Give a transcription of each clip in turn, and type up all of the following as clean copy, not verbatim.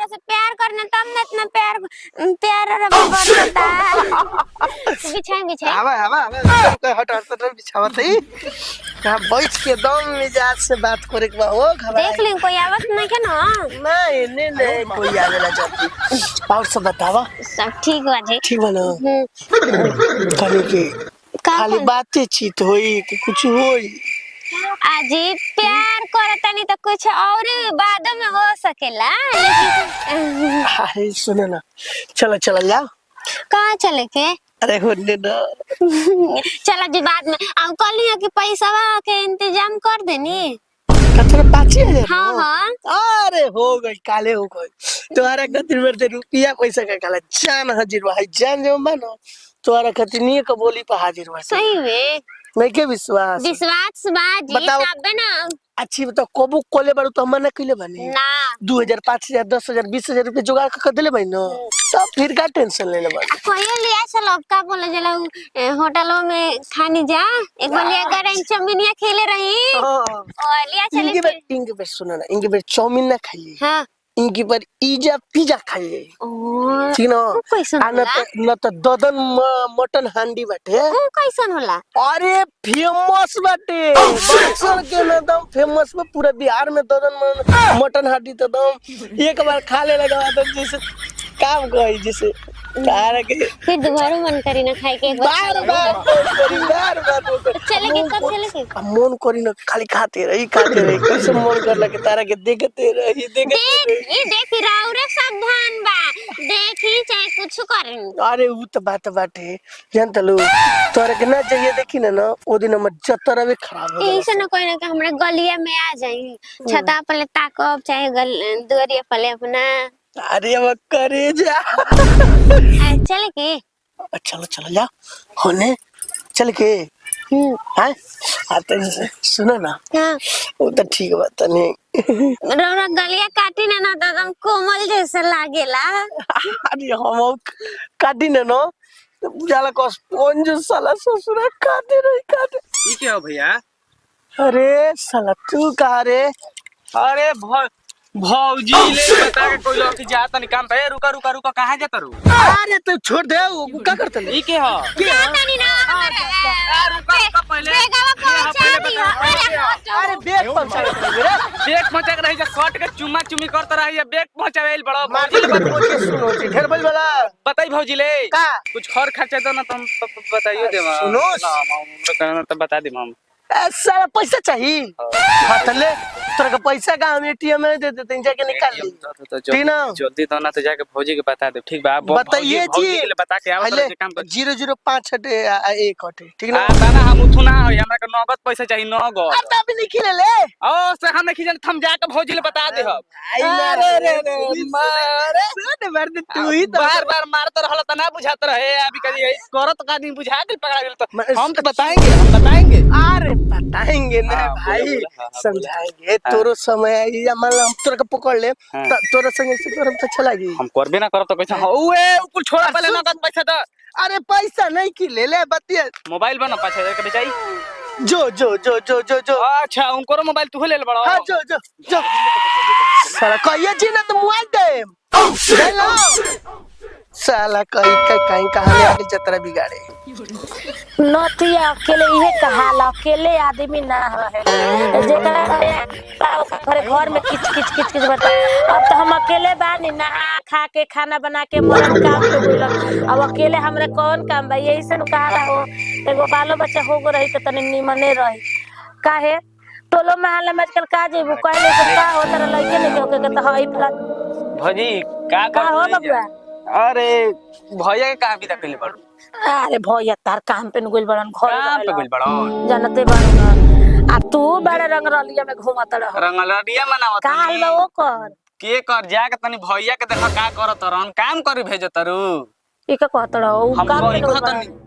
रउरा से प्यार करना तब ना इतना प्यार प्यार बरसता। बिछाए आवा आवा हट हट बिछावत है का बैठ के दम मिजाज से बात करे के बा हो घबरा देख ली कोई आवत नहीं के ना। नहीं नहीं कोई आवेला जल्दी और सब बतावा सब ठीक बा जी। ठीक बा ना कनी के खाली बातें चीत होई कि कुछ होई अजी प्यार करतनी तो कुछ और बाद में हो सकेला लेकिन अरे सुनो ना चलो चलो जाओ कहाँ चले के अरे होने ना चला जी बाद में अब कल ही कि पैसा के इंतजाम कर देनी कतरा 5000 हाँ हाँ अरे हो गई काले हो गई तुम्हारा खातिर मेरे रुपया पैसा का काला जान हाजिर बा जान जो मानो तुम्हारा खातिर नहीं का बोली पे हाजिर बा सही में मैं के विश्वास विश्वास बाजी तबे ना अच्छी बताओ कोबू कोले बारू तो हमने कइले बनी ना 2000 5000 10000 20000 रुपए जुगाड़ कर देले भाई ना तब फिर का टेंशन ले ले बा कोई लिया चलो अब का बोले जला होटलों में खाने जा एक बार लिया गरम चौमिनिया खेले रही और लिया चले इनके पे सुनो ना इनके पे चाउमीन ना खाइए हां इनकी पर इजा पिज्जा खाइए ठीक ना न तो ददन मटन हांडी बाटे ओ कैसन होला अरे फेमस बाटे बक्सर के ना दम फेमस बा पूरा बिहार में ददन मटन हांडी तो दम एक बार खा ले लगा तो जैसे काम गई जैसे तारा के फिर दोबारा मन करी ना खाए के एक बार चले के मन करी ना खाली खाते रही कैसे मन कर लगे तारा के देखते रही देखी राउरे सावधान बा देखी चाहे कुछ करें अरे वो तो बात बाटे जानत लो तोरा के ना चाहिए देखी ना ओ दिन हमर जतरा भी खराब हो ऐसे ना कोई ना कि हमरा गलिया में आ जाई छता पले ताकब चाहे दुआरिया पले अपना अरे अब करे जा चले के चलो चलो जा होने चल के हां आते सुनो ना हां वो तो ठीक बात नहीं रौरा गलिया काटी ना तो एकदम कोमल जैसे लागेला अरे हम काटी ना बुझाला कस कौन जो साला ससुरा काटे ई क्या हो भैया अरे साला तू कहा रे अरे भौजी ले बता के कोई लोग की जाता नहीं काम पे रुका कहां जाता रू अरे तू छोड़ दे वो क्या करते ई के हो नहीं ना रुका पहले अरे बैग पहुंचा मेरा बैग पहुंचा के रही जा कट के चुम्मा चुम्मी करता रही है बैग पहुंचावेल बड़ा माटी बात पूछ के सुनो ढेर बोल वाला बताई भौजी ले का कुछ खर खर्चा दो ना तुम बताइयो देवा सुनो ना हम करना तो बता दे हम सारा पैसा चाहिए हाथ ले तोरा का पैसा का हम एटीएम में दे देते हैं जाके निकाल ली ठीक ना जल्दी तो ना तो जाके भौजी के बता दे ठीक बा बताइए जी बता के आओ तो काम कर 005 हटे 1 हटे ठीक ना दादा हम उठू ना होई हमरा के नगद पैसा चाहिए नगद अब अभी नहीं ले ले ओ से हम नहीं हम जाके भौजी ले बता दे अरे मारे मार दे तू ही तो बार मारत रहल त ना बुझात रहे अभी कभी करत का दिन बुझा के पकड़ा गेल तो हम तो बताएंगे अरे बताएंगे ना भाई समझाएंगे तोरो समय आई या मान हम तोरा के पकड़ ले तोरा संग से करब तो चला गई हम करबे ना करब तो कैसे ओए ऊपर छोड़ा पहले नगद पैसा दे अरे पैसा नहीं की ले बतिया मोबाइल बना 5000 के बेचाई जो अच्छा उनको मोबाइल तू ले बड़ा हां जो साला कहिए जी ना तो मोबाइल दे लो साला कहीं कहां ले आके जतरा बिगाड़े नथिया अकेले इहे कहाला अकेले आदमी ना रहे जेकरा घर में किच बता अब तो हम अकेले बानी ना खा के खाना बना के मरन काम पे बोलन अब अकेले हमरे कौन काम बा यही से कहाला हो एगो बालो बच्चा हो गो रही त तनी निमने रही काहे टोलो महल में आजकल का जेबू कहले से का हो तरह लइके नहीं होके के त हई फला भजी का हो बबुआ अरे भैया के काम भी तक ले पड़ो अरे भैया तार काम पे गुल बड़न घर काम पे गुल बड़न जानते बड़न आ तू बड़े रंगरलिया में घूमत रह रंगरलिया मनावत काल लो कर के कर जाके तनी भैया के देखा का करत रहन काम करी भेजत रू ई का कहत रहो काम पे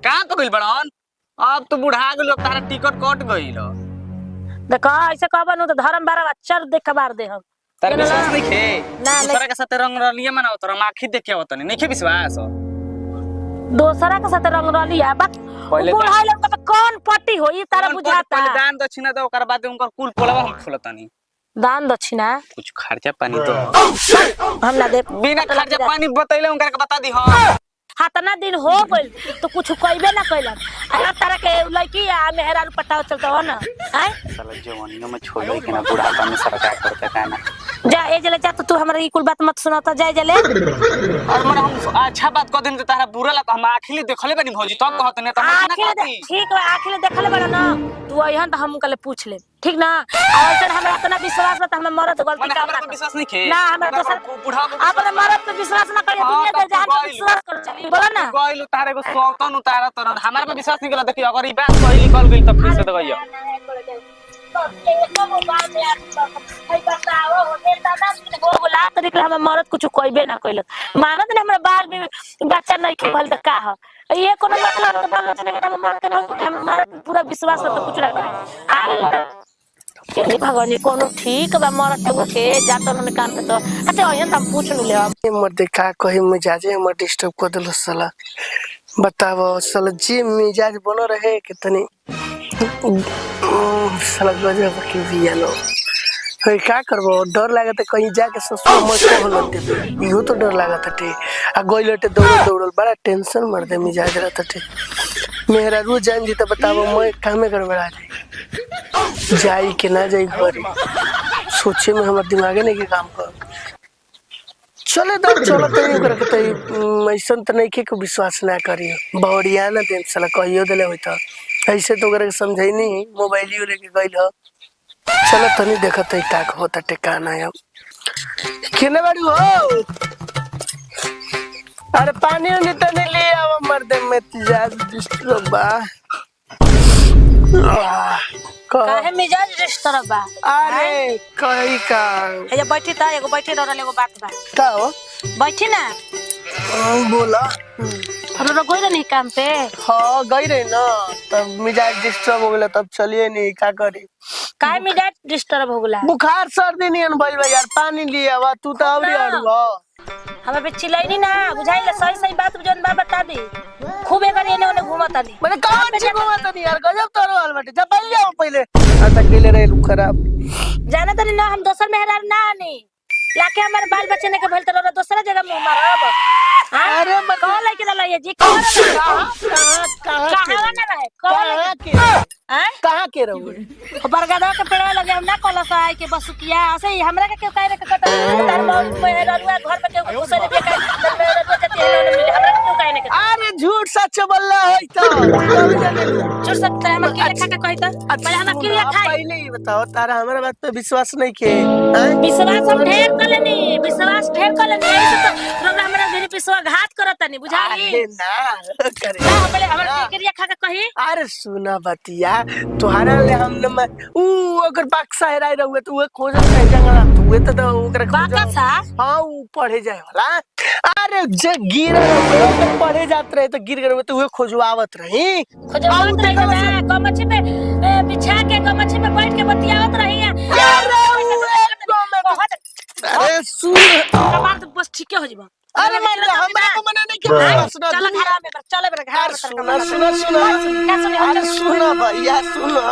काम पे गुल बड़न अब तो बुढ़ा गेल तारा टिकट कट गइल देखा ऐसे कहबन तो धर्म बारा चर देख बार दे हम तार विश्वास नहीं खे दूसरा के साथ रंगरलिया मनावत रह आखी देख के होत नहीं खे विश्वास दूसरा के साथ रंगरलिया बा बुढ़ा लोग पे कौन पट्टी होई तारा बुझाता पहले दान दक्षिणा दो ओकर बाद उनकर कुल पोलवा हम खोलतानी दान दक्षिणा कुछ खर्चा पानी तो हम ना दे बिना खर्चा पानी बतैले उनका के बता दी हां हातना दिन हो गइल तो कुछ कइबे ना कइलन आ तारा के लड़की आ मेहरारू पटाव चलता हो ना हैं साला जवानियों में छोड़े के ना बुढ़ापा में सरकार करता का ना जा ए जले जा तो तू हमरा ई कुल बात मत सुनाता जाए जले और मन हम अच्छा बात क दिन तारा बुरा लगा हम आखिले देखले बनी भौजी तब कहत ने त हम ना कहती ठीक बा आखिले देखले बड़ा ना तू अइहन त हम कले पूछ ले ठीक ना और सर हमरा इतना विश्वास बा त हम मरद गलती काम ना विश्वास नहीं खे ना हमरा दोसर बुढ़ा अपने मरद पे विश्वास ना करिए दुनिया पे जान पे विश्वास कर चली बोला ना गइल उतारे को सौतन उतारा तर हमारे पे विश्वास नहीं कला देखी अगर ई बात कही निकल गइल त फिर से दवाइया मरद कुछ कहबे ना कइल मानत ने हमरा बाल में बच्चा नहीं के भल त का ह ये कोनो मतलब त बाल बच्चा के मरद के हम पूरा विश्वास त कुछ ना ये भगवान कोनो ठीक बा मरद के जात न काम त अच्छा अयन हम पूछ ले हम मर्दे का कहे मिजाज हमर डिस्टर्ब कर देलो साला बताओ साला जी मिजाज बनो रहे कि तनी साला गजब के बियालो है का करबो डर लागत कहीं जाके ससुर मत कहल दे इहो तो डर लागत टे आ गइलटे दौड़ल बड़ा टेंशन मर दे मिजाज रहत टे मेरा रोज जान जी त बताओ मैं कामे गड़बड़ा जाई के ना जाई घर सोचे में हमर दिमागे नहीं के काम कर चले दम चलो तई करके तई ऐसन त नहीं के विश्वास ना करी बौड़िया ना दे साला कहियो देले होई त ऐसे तो करे समझाई नहीं मोबाइलियो लेके गइल ह चलो तनी देखत है का होता टिकाना है केने बाड़ी हो अरे पानी उनी तो नहीं ले आवा मर्दे में मिजाज डिस्टर्ब बा काहे मिजाज डिस्टर्ब बा अरे कही का ए बैठी त एगो बैठी रहल एगो बात बा का हो बैठी ना बोला हमरा गइल नहीं काम पे हां गई रही ना तब मिजाज डिस्टर्ब हो गेला तब चलिए नहीं का करी काहे मिजाज डिस्टर्ब हो गेला बुखार सर्दी नहीं भइल बा यार पानी लिए आवा तू तो औरी अड़वा हमरा पे चिल्लाई ना बुझाइले सही सही बात जन बा बता दी खूब एक एने ओने घुमता दी मैंने कहां छी घुमता दी यार गजब तोरो हाल बाटे जा पहले जाओ पहले आता गेले रहे लू खराब जाना तनी ना हम दोसर मेहरार ना आनी लाके हमारे बाल बच्चे ने के भेल तो दूसरा जगह मुंह मारब अरे मत कॉल लेके दला ये जी कहां ना रहे कहां के रहू बरगदा के पेड़ लगे हम ना कॉल से आए के बस किया ऐसे ही हमरा के काहे रे कत तार मेहरारुआ घर में के दूसरे के मेहरारुआ जते है मिले हमरा के काहे ने अरे झूठ सच बोलला है तो कब जाने झूठ सच हम के खा के कहि त पहले हम के खाई पहले ही बताओ तारा हमारे बात पे विश्वास नहीं के विश्वास हम ढेर कलेनी विश्वास ढेर कलेनी ऐसे तो हमरा मेरे विश्वासघात करतनी बुझाई अरे ना करे ना पहले हमरा क्रिया खा के कहि अरे सुना बतिया तोहरा ले हम न ऊ अगर बक्सा हेराई रहुए तो वो खोज नहीं जंगला तू तो ओकरा बक्सा हां ऊ पढ़े जाए वाला अरे जे गिर रहे पढ़े जात रहे तो गिर गए तो वो खोजवावत रही खोजवावत रही ना गमछी पे बिछा के गमछी पे बैठ के बतियावत रही अरे सुन बात बस ठीक हो जीवा अरे मान हमरा को मना नहीं के सुना चल घर में चल घर सुना सुना सुना अरे सुना भैया सुना